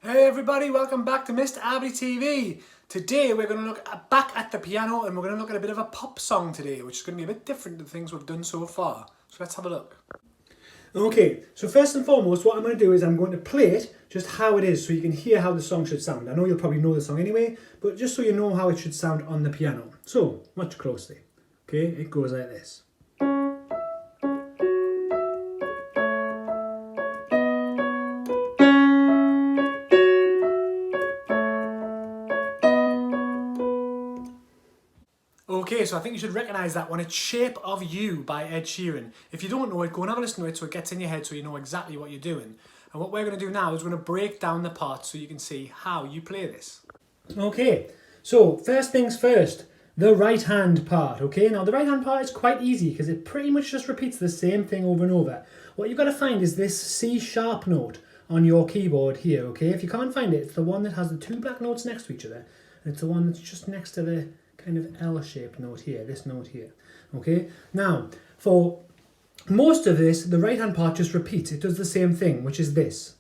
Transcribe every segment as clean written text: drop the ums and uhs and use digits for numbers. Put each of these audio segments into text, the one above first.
Hey everybody, welcome back to Mr. Abadi TV. Today we're going to look back at the piano and we're going to look at a bit of a pop song today, which is going to be a bit different to the things we've done so far. So let's have a look. Okay, so first and foremost what I'm going to do is I'm going to play it just how it is so you can hear how the song should sound. I know you'll probably know the song anyway, but just so you know how it should sound on the piano. So, watch closely. Okay, it goes like this. Okay, so I think you should recognise that one. It's Shape of You by Ed Sheeran. If you don't know it, go and have a listen to it so it gets in your head so you know exactly what you're doing. And what we're going to do now is we're going to break down the parts so you can see how you play this. Okay, so first things first, the right hand part, okay? Now the right hand part is quite easy because it pretty much just repeats the same thing over and over. What you've got to find is this C sharp note on your keyboard here, okay? If you can't find it, it's the one that has the two black notes next to each other. And it's the one that's just next to the kind of L-shaped note here, this note here, okay? Now, for most of this, the right-hand part just repeats. It does the same thing, which is this.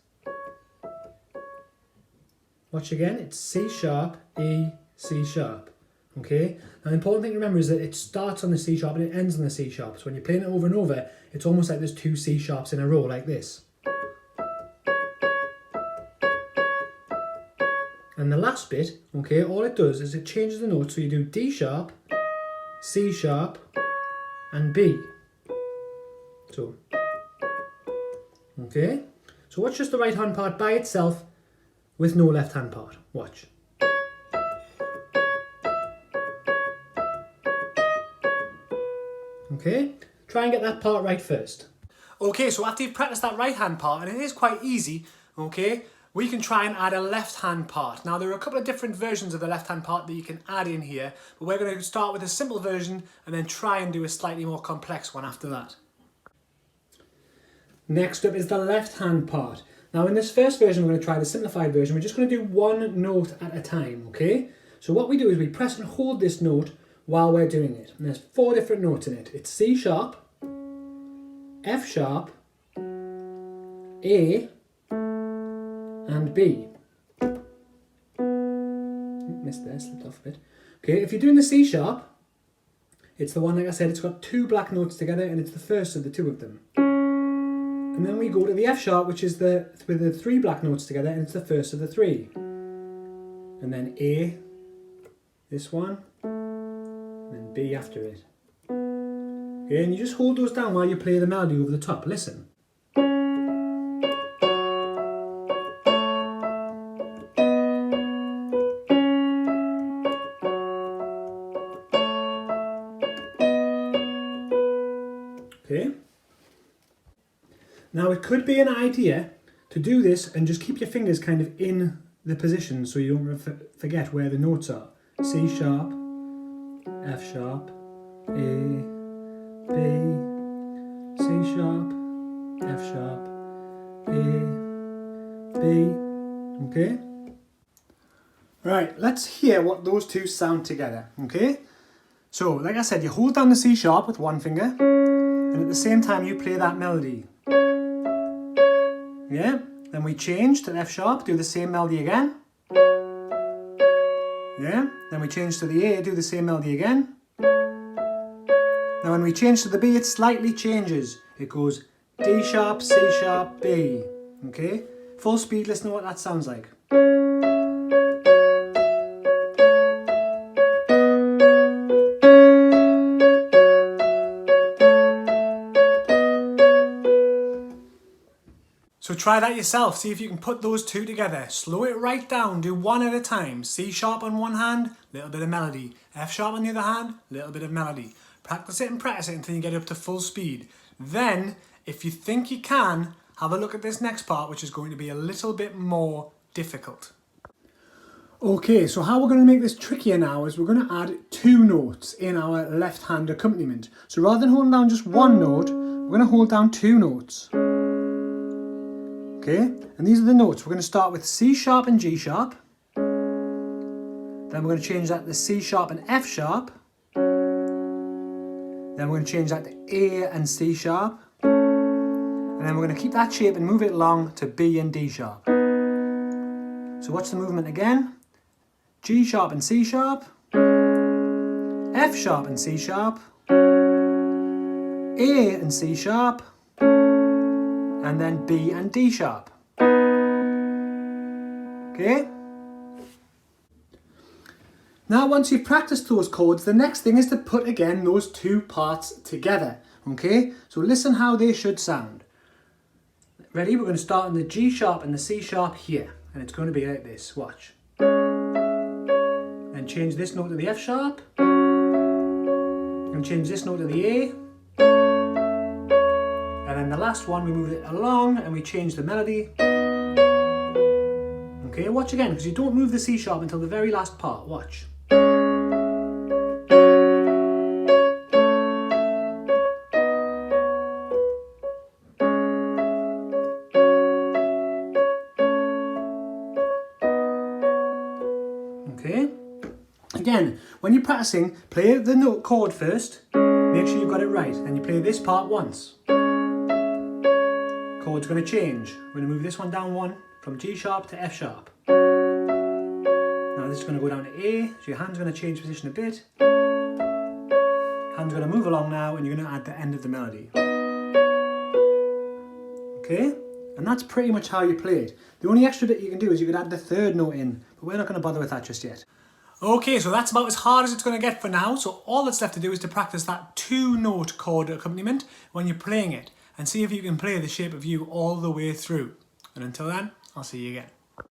Watch again, it's C sharp, E, C sharp, okay? Now, the important thing to remember is that it starts on the C sharp and it ends on the C sharp. So when you're playing it over and over, it's almost like there's two C sharps in a row, like this. And the last bit, okay, all it does is it changes the notes, so you do D sharp, C sharp, and B. So, okay. So watch just the right hand part by itself with no left hand part. Watch. Okay, try and get that part right first. Okay, so after you've practiced that right hand part, and it is quite easy, okay, we can try and add a left-hand part. Now, there are a couple of different versions of the left-hand part that you can add in here, but we're going to start with a simple version and then try and do a slightly more complex one after that. Next up is the left-hand part. Now, in this first version, we're going to try the simplified version. We're just going to do one note at a time, okay? So what we do is we press and hold this note while we're doing it. And there's 4 different notes in it. It's C sharp, F sharp, A, and B. Missed there, slipped off a bit. Okay, if you're doing the C sharp, it's the one, like I said, it's got 2 black notes together and it's the first of the 2 of them. And then we go to the F sharp, which is with the 3 black notes together and it's the first of the 3. And then A, this one, and then B after it. Okay, and you just hold those down while you play the melody over the top. Listen. Okay. Now it could be an idea to do this and just keep your fingers kind of in the position so you don't forget where the notes are. C sharp, F sharp, A, B, C sharp, F sharp, A, B. Okay? Right, let's hear what those 2 sound together. Okay? So, like I said, you hold down the C sharp with one finger. And at the same time you play that melody. Yeah? Then we change to F sharp, do the same melody again. Yeah? Then we change to the A, do the same melody again. Now when we change to the B, it slightly changes. It goes D sharp, C sharp, B. Okay? Full speed, listen to what that sounds like. So try that yourself, see if you can put those 2 together. Slow it right down, do one at a time. C sharp on one hand, little bit of melody. F sharp on the other hand, little bit of melody. Practice it and practice it until you get up to full speed. Then, if you think you can, have a look at this next part, which is going to be a little bit more difficult. Okay, so how we're going to make this trickier now is we're going to add 2 notes in our left hand accompaniment. So rather than holding down just one note, we're going to hold down 2 notes. Okay, and these are the notes. We're going to start with C sharp and G sharp. Then we're going to change that to C sharp and F sharp. Then we're going to change that to A and C sharp. And then we're going to keep that shape and move it along to B and D sharp. So watch the movement again. G sharp and C sharp, F sharp and C sharp, A and C sharp, and then B and D sharp. Okay? Now once you've practiced those chords, the next thing is to put again those two parts together. Okay? So listen how they should sound. Ready? We're going to start on the G sharp and the C sharp here. And it's going to be like this. Watch. And change this note to the F sharp. And change this note to the A. And then the last one, we move it along and we change the melody. Okay, watch again, because you don't move the C sharp until the very last part. Watch. Okay. Again, when you're practicing, play the note chord first. Make sure you've got it right. Then you play this part once. Chord's going to change. We're going to move this one down one from G sharp to F sharp. Now this is going to go down to A, so your hand's going to change position a bit. Hand's going to move along now and you're going to add the end of the melody. Okay? And that's pretty much how you play it. The only extra bit you can do is you could add the third note in, but we're not going to bother with that just yet. Okay, so that's about as hard as it's going to get for now. So all that's left to do is to practice that 2-note chord accompaniment when you're playing it and see if you can play the shape of you all the way through. And until then, I'll see you again.